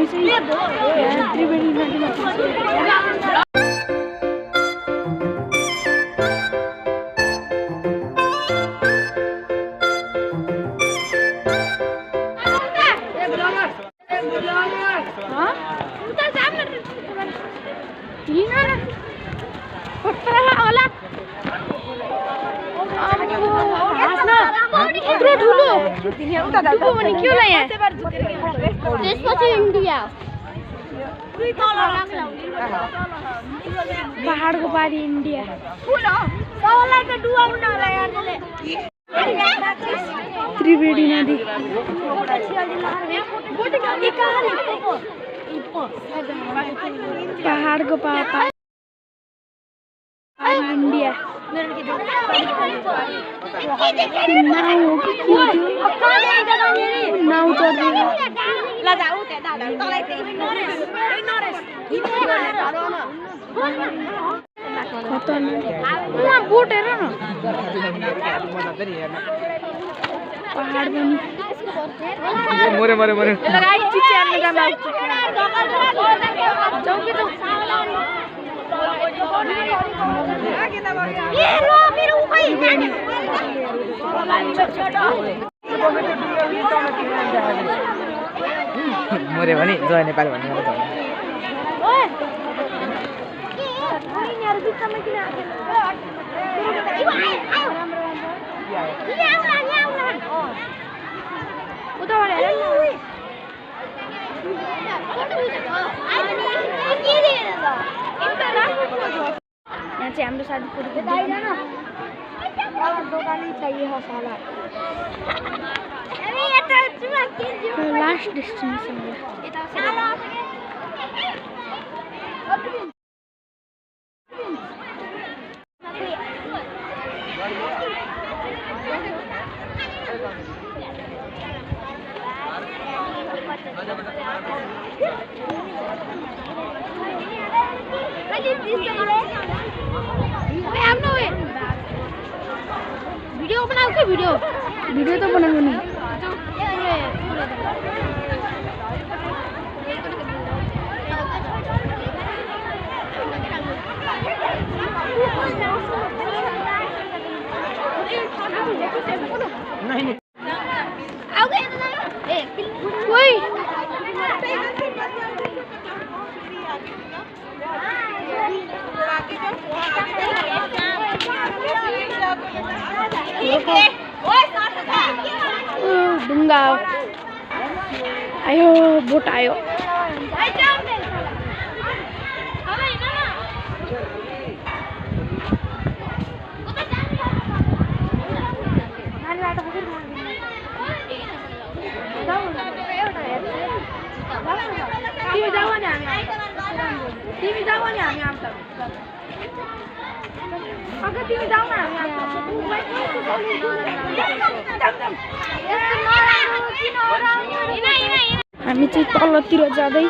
हामी चाहिँ त्रिवेणी नदीमा पहाडको पारी इन्डिया त्रिवेणी नदी पहाडको पारी इन्डिया नाउ बोट हेर न पहाड पनि मरे मरे मरे मरे भने जय नेपाल भन्ने मात्र यहाँ चाहिँ हाम्रो साथी दोकानै चाहिए होला लास्ट डेस्टिनेसन वीडियो बनाओ के वीडियो तो बनाओ नहीं नहीं कोई डुंगा आयो बोट आयो तिमी जाऊ नि हामी आउँछ अगर तिमी जाऊ न हामी चाहिँ तलतिर जाँदै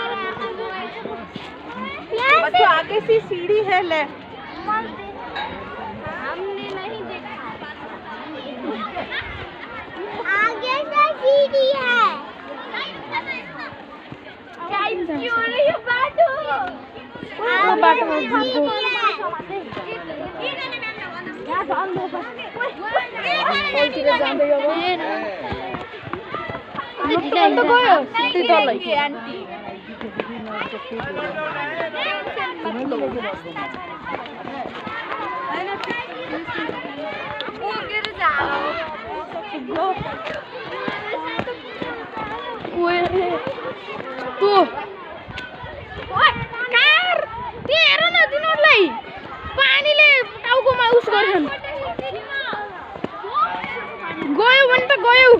आगे से सीढ़ी है ले आगे से सीढ़ी है बाटो पानीले टाउकोमा उस गर्छन् गयो भने त गयो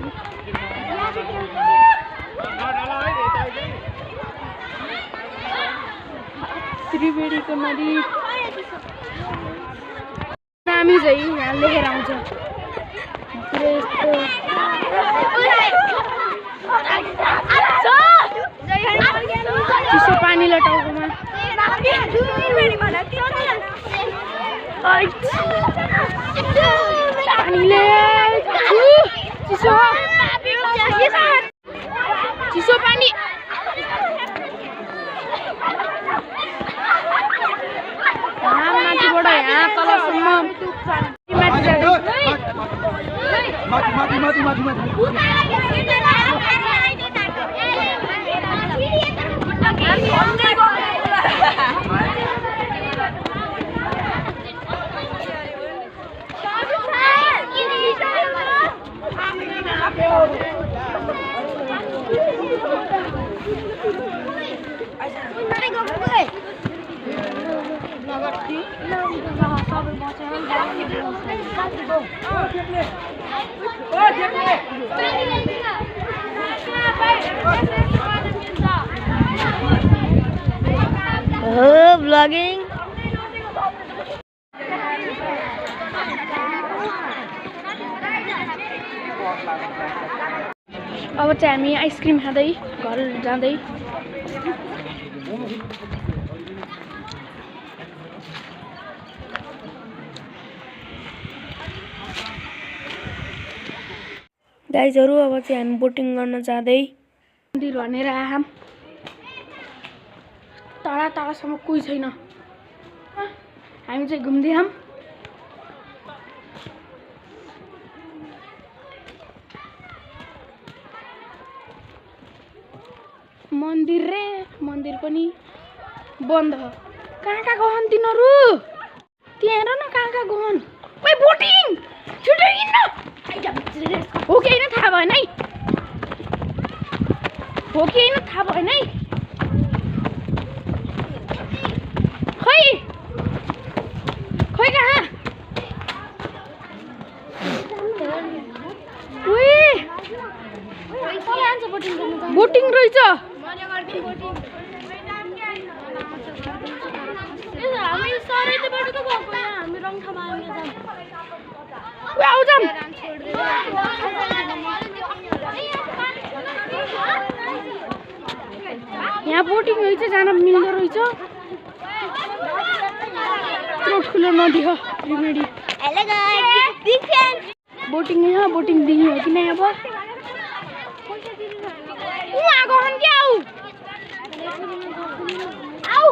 त्रिवेणीको नदी नामी चाहिँ यहाँ लेखेर आउँछ चिसो पानीले टाउकोमा पानीले चिसो चिसो पानी माथि जाँदै vlogging. अब चाहिँ हामी आइसक्रिम खाँदै घर जाँदै गाइजहरु अब चाहिँ हामी बोटिङ गर्न जाँदै मन्दिर भनेर आहाम टाढा टाढासम्म कोही छैन हामी चाहिँ घुम्दै आम मन्दिर रे मन्दिर पनि बन्द कहाँ गहन तिनीहरू त्यहाँ हेर न कहाँ गहन ओइ बोटिङ छिटो हिँड्न हो कि होइन थाहा भएन है हो कि होइन थाहा भएन है खै खै कहाँ बोटिङ रहेछ हामी सरैबाट त गएको यहाँ हामी रङठामा आउँछौँ यहाँ बोटिङ रहेछ जान मिल्दो रहेछ ठुलो नदी हो त्रिवेणी बोटिङ यहाँ बोटिङ दिने हो कि नै अब आएको हन क्या आऊ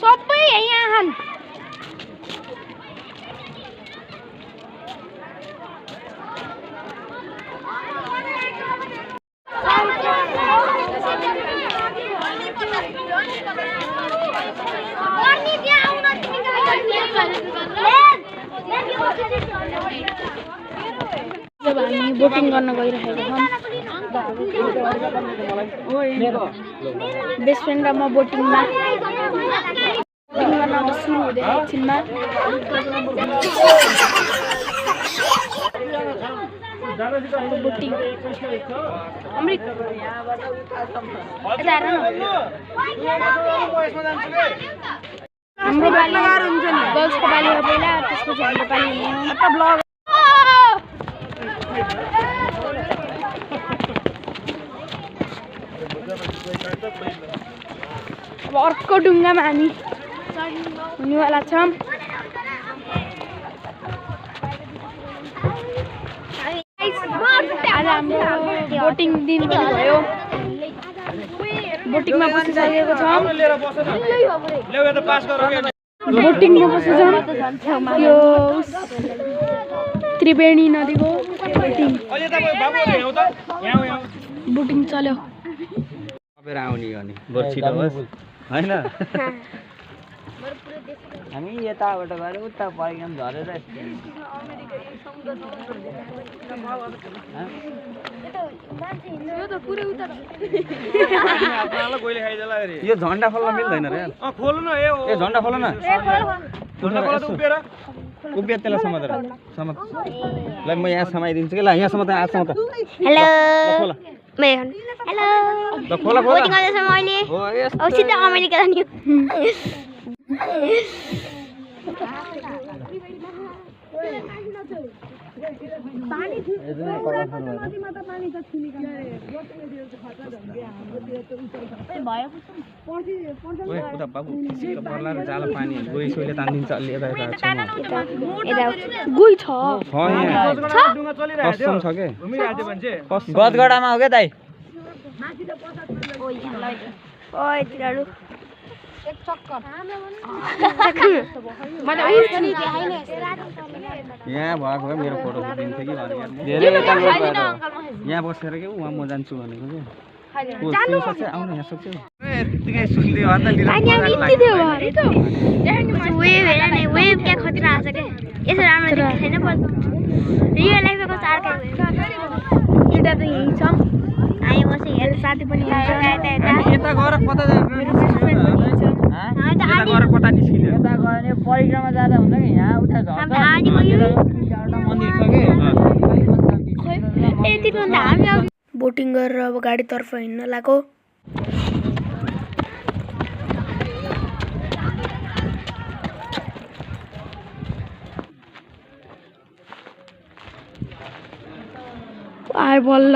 सबै यहाँ हन जब हामी बोटिङ गर्न गइरहेको छौँ बेस्ट फ्रेन्ड र म बोटिङमा बोटिङ गर्न अब सुरु हुँदै एकछिनमा बोटिङ हाम्रो बाली हुन्छ नि गर्ल्सको बाली हो पहिला त्यसपछि हाम्रो बाली अब अर्को ढुङ्गामा हामी हुनेवाला छौँ आज हाम्रो बोटिङ दिन पनि भयो बोटिङमा बसिसकेको छौँ बोटिङमा बसेछौँ यो त्रिवेणी नदीको बोटिङ चल्यो आउने होइन हामी यताबाट गएर उता परिकन झरेर यो झन्डा खोल्न मिल्दैन रे खोल्नु न ए झन्डा खोल न उभिएर त्यसलाई समातेर समात ल म यहाँ समाइदिन्छु कि ल यहाँ समात आजसम्म त हेलो हेलो ल खोला खोला बोटिङ गर्दैछ मैले हो यस अब सिधा अमेरिका जाने उता बाबु पर्ला र जाला पानी गई सोले तान्दिन्छ अलि यता यता गुई छ कसम छ के गदगडामा हो के दाइ ओइ तिनीहरू यहाँ भएको भए मेरो फोटो दिन्थ्यो कि भनेर यहाँ बसेर के उहाँ म जान्छु भनेको के आउनु यहाँ सक्छ यतिकै सुन्दियो अन्त वेभ हेर नि वेभ क्या खतरा आछ के यसो राम्रो देख्छ छैन पर्छ रियल लाइफको चारका एउटा त यही छ आइ बसे हेर साथी पनि हुन्छ यता गएर कता कता निस्किने यता गयो भने परिक्रमा जाँदा हुन्छ कि यहाँ उता झर्छ मन्दिर छ कि यति भन्दा हामी बोटिङ गरेर अब गाडीतर्फ हिँड्न लाग्यो आए बल्ल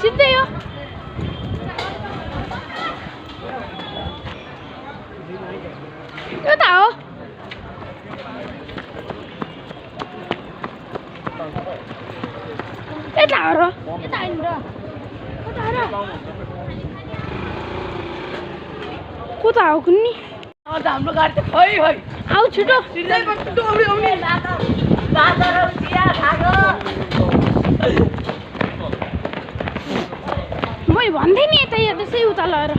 सिधै हो यता हो यता हो र यता आइन र कता हो र कता हो कुन्नी हाम्रो गाडी त खै खै आऊ छिटो मै भन्दै नि यता यहाँ त्यसै उता लगाएर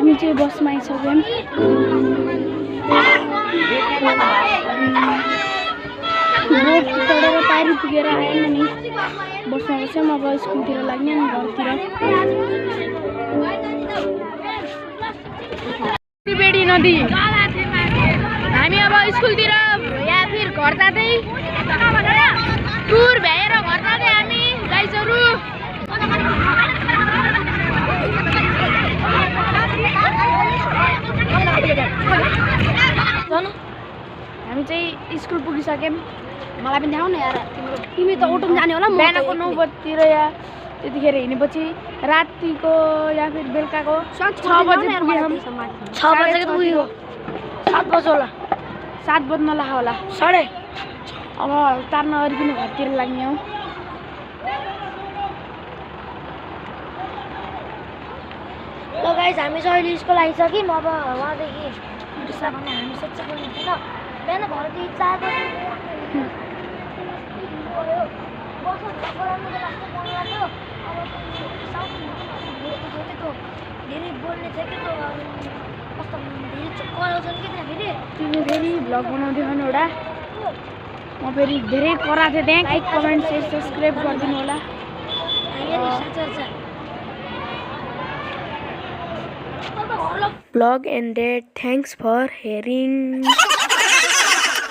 हामी चाहिँ बसमा आइसक्यौँ बोट चढेर पारी पुगेर आएन नि बसमा बस्यौँ अब स्कुलतिर लाग्ने नि घरतिर त्रिवेणी नदी हामी अब स्कुलतिर या फिर घर जाँदै टुर भ्याएर घर जाँदै हामी गाइजहरू हामी चाहिँ स्कुल पुगिसक्यौँ मलाई पनि देखाउ न यार तिमी त अटोमा जाने होला बिहानको 9 बजीतिर या त्यतिखेर हिँडेपछि रातिको या फिर बेलुकाको 6 बजे पुग्यौँ 6 बजे पुग्यो 7 बजे होला 7 बज्न लाग्यो होला साढे अब तार नअरिकन घरतिर लाग्ने हो ल गाइस हामी चाहिँ अहिले स्कुल आइसक्यौँ अब वहाँदेखि हामी सोचेको थिएन बिहान घरदेखि 4 बजी धेरै बोल्ने थियो कि कस्तो धेरै कराउँछन् कि त्यहाँ फेरि तिमी फेरि भ्लग बनाउँदै खानु एउटा म फेरि धेरै कराएको थिएँ त्यहाँ लाइक कमेन्ट सेयर सब्सक्राइब गरिदिनु होला Vlog ended. Thanks for hearing.